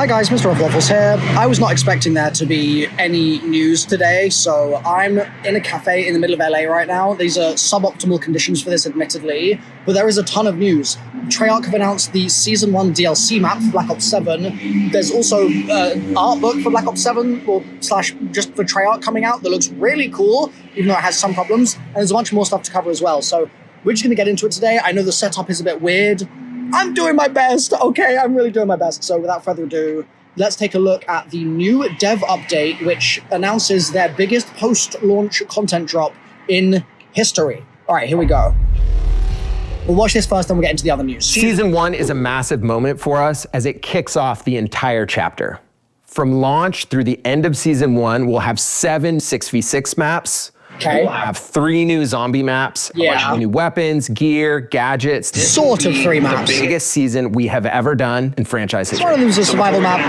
Hi guys, MrRoflWaffles here. I was not expecting there to be any news today, so I'm in a cafe in the middle of LA right now. These are suboptimal conditions for this, admittedly, but there is a ton of news. Treyarch have announced the Season 1 DLC map for Black Ops 7. There's also an art book for Black Ops 7, or slash just for Treyarch coming out that looks really cool, even though it has some problems, and there's a bunch more stuff to cover as well. So we're just going to get into it today. I know the setup is a bit weird. I'm doing my best, okay? I'm really doing my best. So without further ado, let's take a look at the new dev update, which announces their biggest post-launch content drop in history. All right, here we go. We'll watch this first, then we'll get into the other news. Season 1 is a massive moment for us as it kicks off the entire chapter. From launch through the end of Season 1, we'll have 7 6v6 maps. Okay. We'll have 3 new zombie maps, a bunch of new weapons, gear, gadgets. Sort of 3 maps. The biggest season we have ever done in franchise history. One of them is a survival map.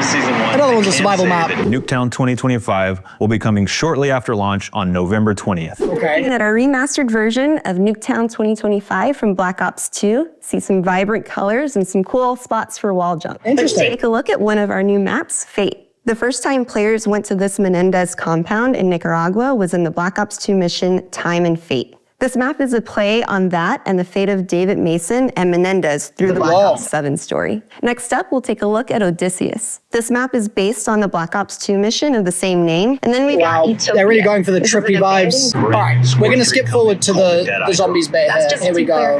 Another one's a survival map. Nuketown 2025 will be coming shortly after launch on November 20th. Okay. At our remastered version of Nuketown 2025 from Black Ops 2, see some vibrant colors and some cool spots for wall jump. Interesting. Let's take a look at one of our new maps, Fate. The first time players went to this Menendez compound in Nicaragua was in the Black Ops 2 mission, Time and Fate. This map is a play on that and the fate of David Mason and Menendez through the Black Ops 7 story. Next up, we'll take a look at Odysseus. This map is based on the Black Ops 2 mission of the same name. And then we got Utopia. They're really going for the trippy vibes. All right, we're going to skip forward to the zombies bit here. Here we go.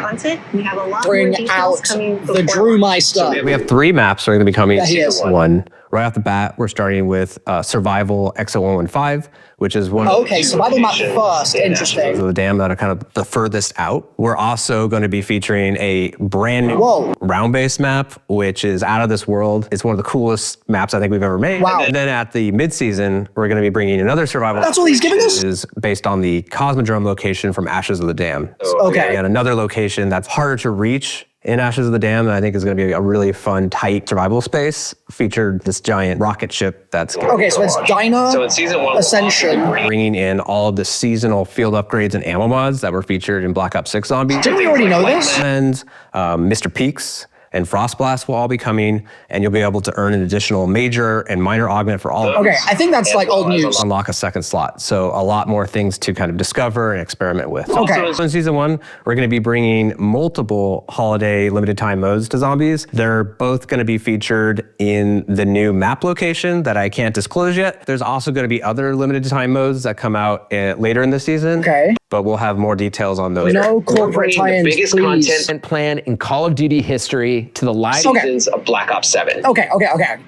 We have a lot Bring out the Drewmeister. We have 3 maps that are going to be coming in he is. Season 1. Right off the bat, we're starting with Survival XO115, which is one Okay, survival map first. Interesting. of the dam that are kind of the furthest out. We're also going to be featuring a brand new round-based map, which is out of this world. It's one of the coolest maps I think we've ever made. Wow. And then at the mid-season, we're going to be bringing another survival. That's all he's giving us? Is based on the Cosmodrome location from Ashes of the Dam. Okay. And another location that's harder to reach in Ashes of the Dam that I think is going to be a really fun, tight survival space. Featured this giant rocket ship that's Okay, so it's Dino So in Season 1, Ascension. bringing in all of the seasonal field upgrades and ammo mods that were featured in Black Ops 6 Zombies. Didn't we already know this? And Mr. Peaks and Frostblast will all be coming, and you'll be able to earn an additional major and minor augment for all of them. Okay, I think that's like old news. Unlock a second slot. So a lot more things to kind of discover and experiment with. Okay. So in Season 1, we're going to be bringing multiple holiday limited time modes to zombies. They're both going to be featured in the new map location that I can't disclose yet. There's also going to be other limited time modes that come out later in the season. Okay. But we'll have more details on those. No corporate tie-ins, biggest please. content Plan in Call of Duty history to the live seasons of Black Ops 7. Okay.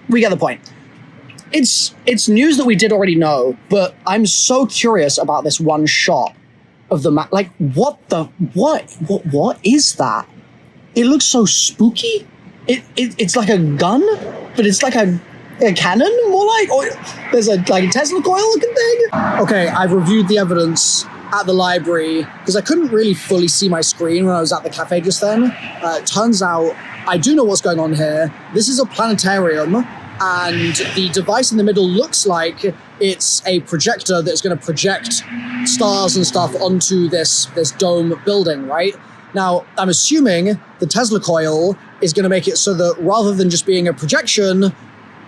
We get the point. It's news that we did already know, but I'm so curious about this one shot of the map. Like, what is that? It looks so spooky. It's like a gun, but it's like a cannon, more like, or there's a Tesla coil looking thing. Okay, I've reviewed the evidence at the library because I couldn't really fully see my screen when I was at the cafe just then. Turns out I do know what's going on here. This is a planetarium, and the device in the middle looks like it's a projector that's going to project stars and stuff onto this dome building, right? Now, I'm assuming the Tesla coil is going to make it so that rather than just being a projection,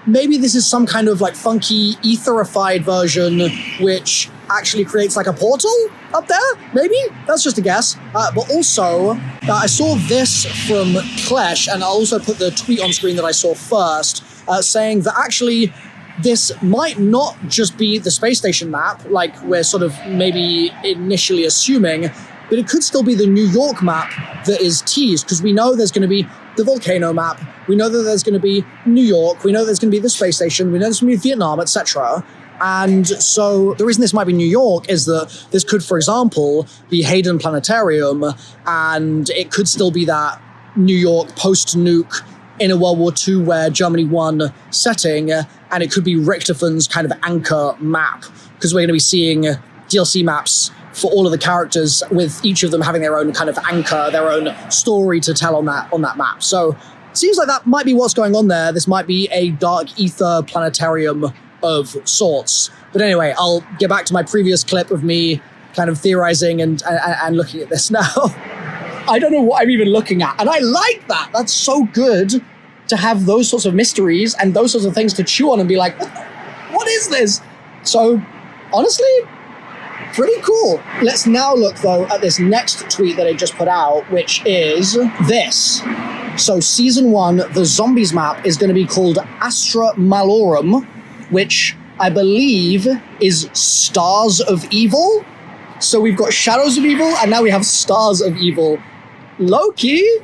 maybe this is some kind of like funky etherified version which actually creates like a portal up there, maybe? That's just a guess. But also, I saw this from Klesh, and I'll also put the tweet on screen that I saw first, saying that actually this might not just be the space station map, like we're sort of maybe initially assuming, but it could still be the New York map that is teased, because we know there's going to be the volcano map, we know that there's going to be New York, we know there's going to be the space station, we know there's going to be Vietnam, etc. And so the reason this might be New York is that this could, for example, be Hayden Planetarium, and it could still be that New York post-nuke in a World War II where Germany won setting, and it could be Richterfen's kind of anchor map, because we're going to be seeing DLC maps for all of the characters, with each of them having their own kind of anchor, their own story to tell on that map. So it seems like that might be what's going on there. This might be a dark ether planetarium of sorts. But anyway, I'll get back to my previous clip of me kind of theorizing and looking at this now. I don't know what I'm even looking at, and I like that. That's so good to have those sorts of mysteries and those sorts of things to chew on and be like, what is this? So honestly, pretty cool. Let's now look though at this next tweet that I just put out, which is this. So season 1, the zombies map is going to be called Astra Malorum, which I believe is Stars of Evil. So we've got Shadows of Evil, and now we have Stars of Evil. Low-key,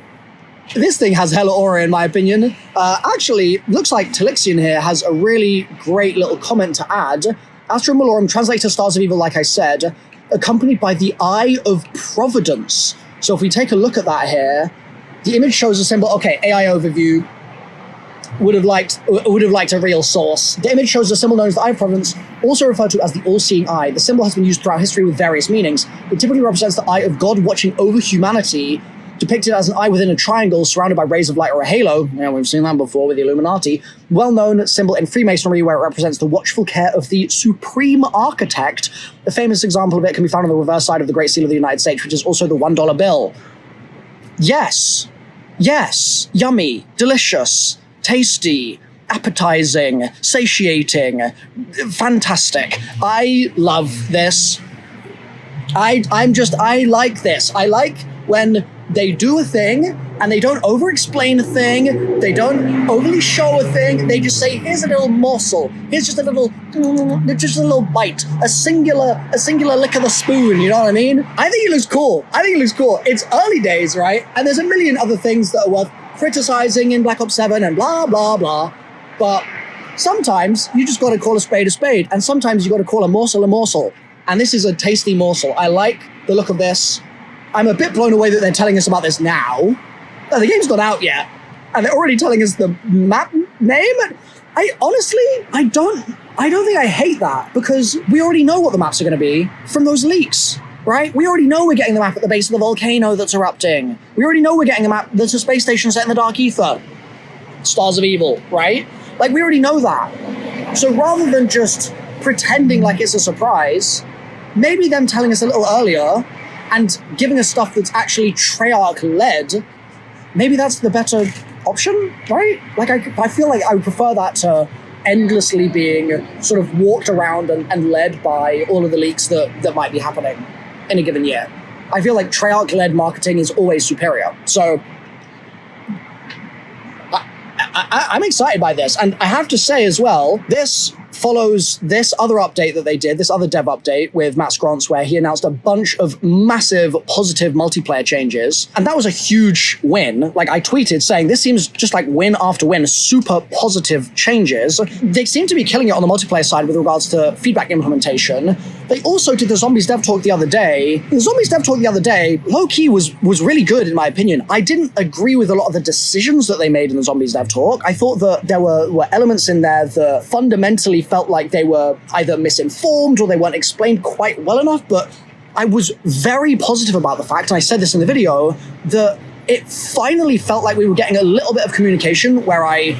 this thing has hella aura in my opinion. Actually, looks like Telixian here has a really great little comment to add. Astra Malorum translates to Stars of Evil, like I said, accompanied by the Eye of Providence. So if we take a look at that here, the image shows a symbol. Okay, AI overview. Would have liked a real source. The image shows a symbol known as the Eye of Providence, also referred to as the all-seeing eye. The symbol has been used throughout history with various meanings. It typically represents the eye of God watching over humanity, depicted as an eye within a triangle surrounded by rays of light or a halo. Yeah, we've seen that before with the Illuminati. Well-known symbol in Freemasonry where it represents the watchful care of the supreme architect. A famous example of it can be found on the reverse side of the Great Seal of the United States, which is also the $1 bill. Yes. Yes. Yummy. Delicious. Tasty, appetizing, satiating, fantastic. I love this. I like this. I like when they do a thing and they don't over-explain a thing, they don't overly show a thing, they just say, here's a little morsel, here's just a little bite, a singular lick of the spoon, you know what I mean? I think it looks cool. It's early days, right? And there's a million other things that are worth criticizing in Black Ops 7 and blah, blah, blah. But sometimes you just got to call a spade, and sometimes you got to call a morsel. And this is a tasty morsel. I like the look of this. I'm a bit blown away that they're telling us about this now. The game's not out yet, and they're already telling us the map name. I don't think I hate that, because we already know what the maps are going to be from those leaks. Right? We already know we're getting the map at the base of the volcano that's erupting. We already know we're getting a map that's a space station set in the dark ether. Stars of Evil, right? Like, we already know that. So rather than just pretending like it's a surprise, maybe them telling us a little earlier and giving us stuff that's actually Treyarch-led, maybe that's the better option, right? Like, I feel like I would prefer that to endlessly being sort of walked around and led by all of the leaks that might be happening in a given year. I feel like Treyarch-led marketing is always superior. So I'm excited by this. And I have to say as well, this follows this other update that they did, this other dev update with Matt Scrance, where he announced a bunch of massive positive multiplayer changes. And that was a huge win. Like, I tweeted saying, this seems just like win after win, super positive changes. They seem to be killing it on the multiplayer side with regards to feedback implementation. They also did the Zombies dev talk the other day. The Zombies dev talk the other day, low-key, was really good in my opinion. I didn't agree with a lot of the decisions that they made in the Zombies dev talk. I thought that there were elements in there that fundamentally felt like they were either misinformed or they weren't explained quite well enough, but I was very positive about the fact, and I said this in the video, that it finally felt like we were getting a little bit of communication where I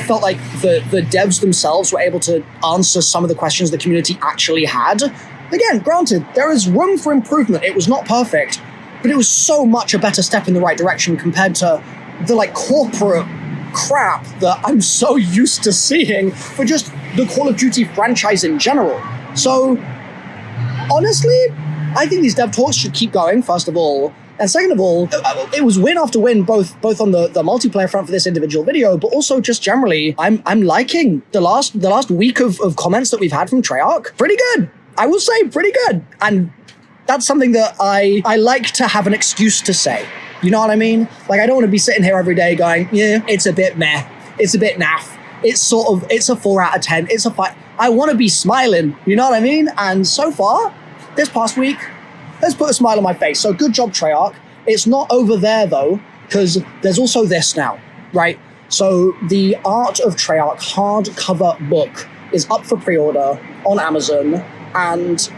felt like the devs themselves were able to answer some of the questions the community actually had. Again, granted, there is room for improvement. It was not perfect, but it was so much a better step in the right direction compared to the like corporate crap that I'm so used to seeing for just the Call of Duty franchise in general. So honestly, I think these dev talks should keep going, first of all. And second of all, it was win after win, both on the multiplayer front for this individual video, but also just generally, I'm liking the last week of comments that we've had from Treyarch. Pretty good. I will say pretty good. And that's something that I like to have an excuse to say. You know what I mean? Like, I don't want to be sitting here every day going, yeah, it's a bit meh. It's a bit naff. It's a 4 out of 10. It's a 5. I want to be smiling. You know what I mean? And so far, this past week, let's put a smile on my face. So good job, Treyarch. It's not over there, though, because there's also this now, right? So the Art of Treyarch hardcover book is up for pre-order on Amazon, and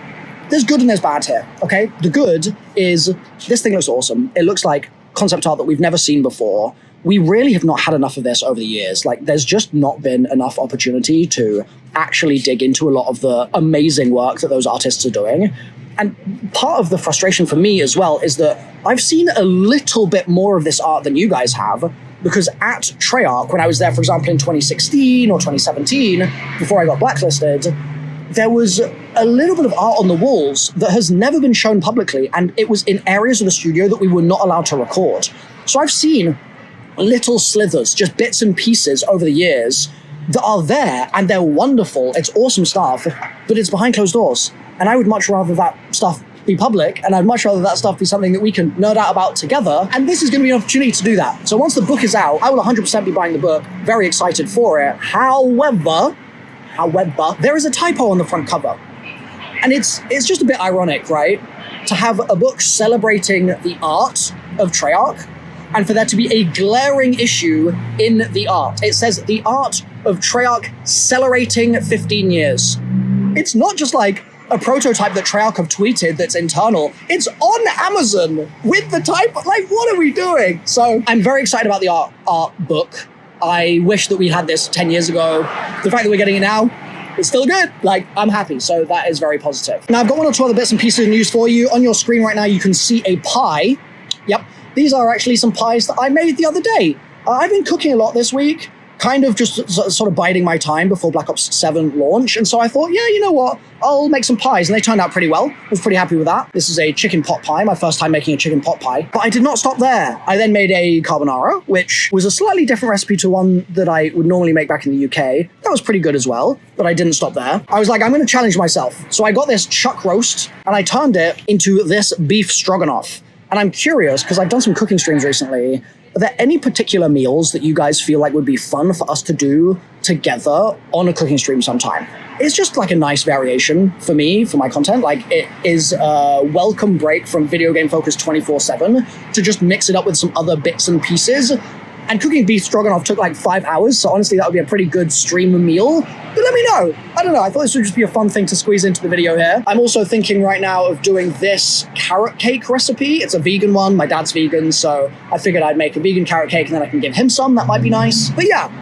there's good and there's bad here, okay? The good is this thing looks awesome. It looks like concept art that we've never seen before. We really have not had enough of this over the years. Like, there's just not been enough opportunity to actually dig into a lot of the amazing work that those artists are doing. And part of the frustration for me as well is that I've seen a little bit more of this art than you guys have, because at Treyarch, when I was there, for example, in 2016 or 2017, before I got blacklisted, there was a little bit of art on the walls that has never been shown publicly, and it was in areas of the studio that we were not allowed to record. So I've seen little slithers, just bits and pieces over the years that are there, and they're wonderful. It's awesome stuff, but it's behind closed doors. And I would much rather that stuff be public, and I'd much rather that stuff be something that we can nerd out about together. And this is going to be an opportunity to do that. So once the book is out, I will 100% be buying the book. Very excited for it. However, there is a typo on the front cover. And it's just a bit ironic, right? To have a book celebrating the art of Treyarch, and for there to be a glaring issue in the art. It says, the art of Treyarch celebrating 15 years. It's not just like a prototype that Treyarch have tweeted that's internal. It's on Amazon with the type. Like, what are we doing? So I'm very excited about the art book. I wish that we had this 10 years ago. The fact that we're getting it now, it's still good. Like, I'm happy. So that is very positive. Now, I've got one or two other bits and pieces of news for you. On your screen right now, you can see a pie. Yep. These are actually some pies that I made the other day. I've been cooking a lot this week, kind of just sort of biding my time before Black Ops 7 launch. And so I thought, yeah, you know what? I'll make some pies. And they turned out pretty well. I was pretty happy with that. This is a chicken pot pie, my first time making a chicken pot pie. But I did not stop there. I then made a carbonara, which was a slightly different recipe to one that I would normally make back in the UK. That was pretty good as well, but I didn't stop there. I was like, I'm going to challenge myself. So I got this chuck roast and I turned it into this beef stroganoff. And I'm curious, because I've done some cooking streams recently, are there any particular meals that you guys feel like would be fun for us to do together on a cooking stream sometime? It's just like a nice variation for me, for my content. Like, it is a welcome break from video game focus 24/7 to just mix it up with some other bits and pieces. And cooking beef stroganoff took like 5 hours, so honestly, that would be a pretty good stream meal. But let me know. I don't know. I thought this would just be a fun thing to squeeze into the video here. I'm also thinking right now of doing this carrot cake recipe. It's a vegan one. My dad's vegan, so I figured I'd make a vegan carrot cake and then I can give him some. That might be nice. But yeah,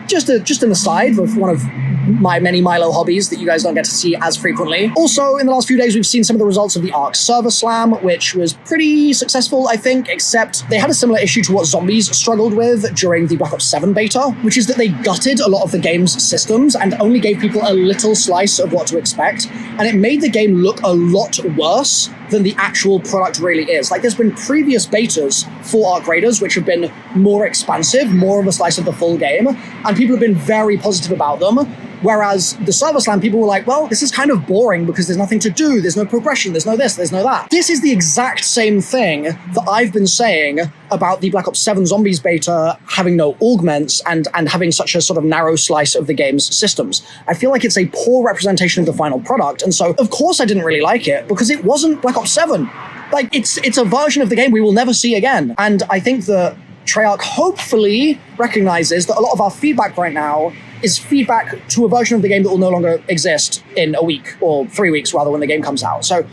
just an aside of one of my many Milo hobbies that you guys don't get to see as frequently. Also, in the last few days, we've seen some of the results of the Arc Server Slam, which was pretty successful, I think, except they had a similar issue to what Zombies struggled with during the Black Ops 7 beta, which is that they gutted a lot of the game's systems and only gave people a little slice of what to expect, and it made the game look a lot worse than the actual product really is. Like, there's been previous betas for Arc Raiders, which have been more expansive, more of a slice of the full game, and people have been very positive about them. Whereas the Server Slam, people were like, well, this is kind of boring because there's nothing to do, there's no progression, there's no this, there's no that. This is the exact same thing that I've been saying about the Black Ops 7 Zombies beta having no augments and having such a sort of narrow slice of the game's systems. I feel like it's a poor representation of the final product, and so of course I didn't really like it because it wasn't Black Ops 7. Like, it's a version of the game we will never see again. And I think that Treyarch hopefully recognizes that a lot of our feedback right now is feedback to a version of the game that will no longer exist in a week, or 3 weeks rather, when the game comes out. So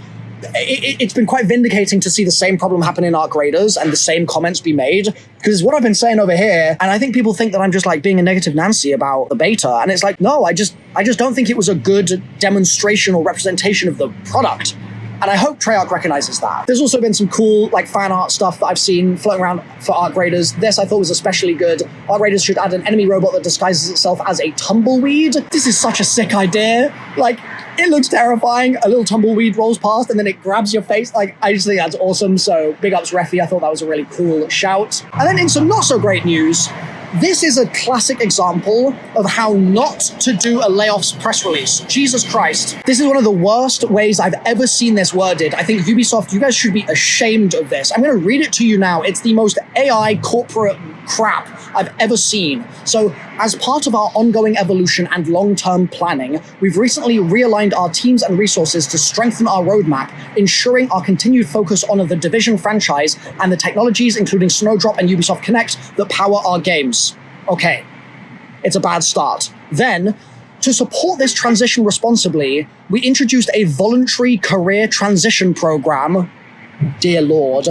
it's been quite vindicating to see the same problem happen in Arc Raiders and the same comments be made, because what I've been saying over here, and I think people think that I'm just like being a negative Nancy about the beta, and it's like, no, I just don't think it was a good demonstration or representation of the product. And I hope Treyarch recognizes that. There's also been some cool like fan art stuff that I've seen floating around for Arc Raiders. This I thought was especially good. Arc Raiders should add an enemy robot that disguises itself as a tumbleweed. This is such a sick idea. Like, it looks terrifying. A little tumbleweed rolls past and then it grabs your face. Like, I just think that's awesome. So big ups Refy. I thought that was a really cool shout. And then in some not so great news, this is a classic example of how not to do a Layoffs press release. Jesus Christ. This is one of the worst ways I've ever seen this worded. I think Ubisoft, you guys should be ashamed of this. I'm going to read it to you now. It's the most AI corporate crap I've ever seen. So, as part of our ongoing evolution and long-term planning, we've recently realigned our teams and resources to strengthen our roadmap, ensuring our continued focus on the Division franchise and the technologies, including Snowdrop and Ubisoft Connect, that power our games. Okay, it's a bad start. Then, to support this transition responsibly, we introduced a voluntary career transition program, dear Lord,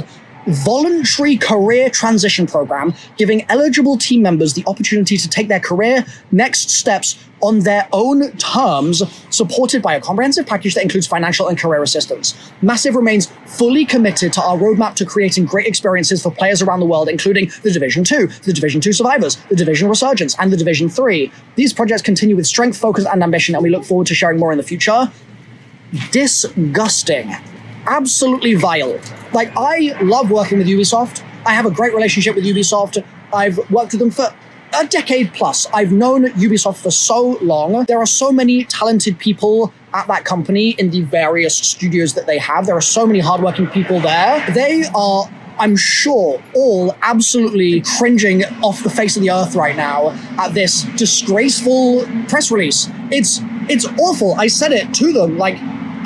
voluntary career transition program, giving eligible team members the opportunity to take their career next steps on their own terms, supported by a comprehensive package that includes financial and career assistance. Massive remains fully committed to our roadmap to creating great experiences for players around the world, including the Division 2, the Division 2 Survivors, the Division Resurgence, and the Division 3. These projects continue with strength, focus, and ambition, and we look forward to sharing more in the future. Disgusting. Absolutely vile. Like, I love working with Ubisoft. I have a great relationship with Ubisoft. I've worked with them for a decade plus. I've known Ubisoft for so long. There are so many talented people at that company in the various studios that they have. There are so many hardworking people there. They are, I'm sure, all absolutely cringing off the face of the earth right now at this disgraceful press release. It's awful. I said it to them, like,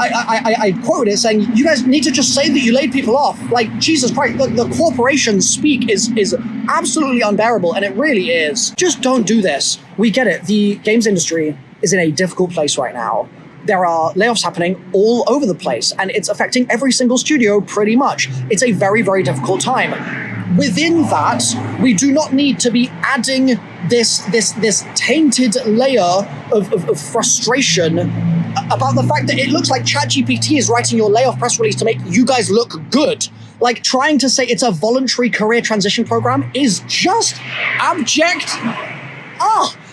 I quoted it saying, you guys need to just say that you laid people off. Like, Jesus Christ, the corporation speak is absolutely unbearable, and it really is. Just don't do this. We get it. The games industry is in a difficult place right now. There are layoffs happening all over the place, and it's affecting every single studio pretty much. It's a very, very difficult time. Within that, we do not need to be adding this tainted layer of frustration about the fact that it looks like ChatGPT is writing your layoff press release to make you guys look good. Like, trying to say it's a voluntary career transition program is just abject.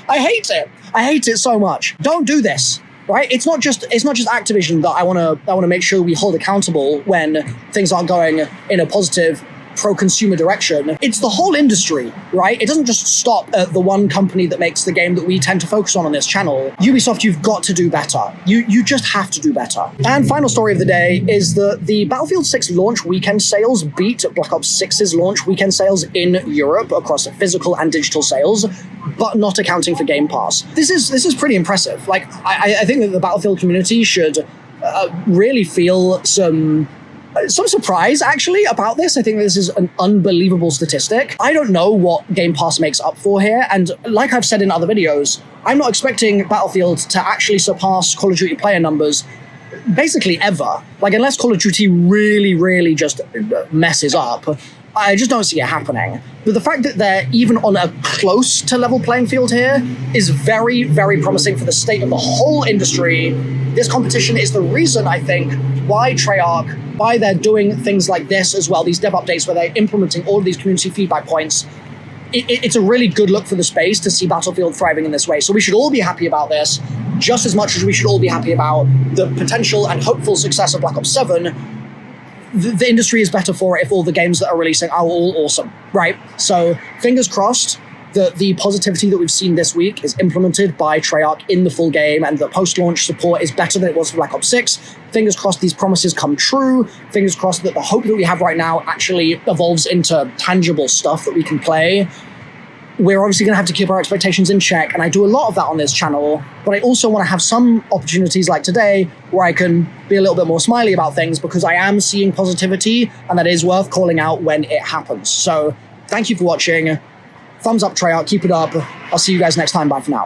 I hate it. I hate it so much. Don't do this. Right? It's not just Activision that I want to make sure we hold accountable when things aren't going in a positive pro-consumer direction. It's the whole industry, right? It doesn't just stop at the one company that makes the game that we tend to focus on this channel. Ubisoft, you've got to do better. You just have to do better. And final story of the day is that the Battlefield 6 launch weekend sales beat Black Ops 6's launch weekend sales in Europe across physical and digital sales, but not accounting for Game Pass. This is pretty impressive. Like, I think that the Battlefield community should really feel some surprise, actually, about this. I think this is an unbelievable statistic. I don't know what Game Pass makes up for here, and like I've said in other videos, I'm not expecting Battlefield to actually surpass Call of Duty player numbers basically ever. Like, unless Call of Duty really, really just messes up, I just don't see it happening. But the fact that they're even on a close to level playing field here is very, very promising for the state of the whole industry. This competition is the reason, I think, why Treyarch, why they're doing things like this as well, these dev updates where they're implementing all of these community feedback points. It's a really good look for the space to see Battlefield thriving in this way. So we should all be happy about this, just as much as we should all be happy about the potential and hopeful success of Black Ops 7. The industry is better for it if all the games that are releasing are all awesome, right? So fingers crossed that the positivity that we've seen this week is implemented by Treyarch in the full game, and the post-launch support is better than it was for Black Ops 6. Fingers crossed these promises come true. Fingers crossed that the hope that we have right now actually evolves into tangible stuff that we can play. We're obviously going to have to keep our expectations in check, and I do a lot of that on this channel, but I also want to have some opportunities like today where I can be a little bit more smiley about things, because I am seeing positivity, and that is worth calling out when it happens. So thank you for watching. Thumbs up, Treyarch. Keep it up. I'll see you guys next time. Bye for now.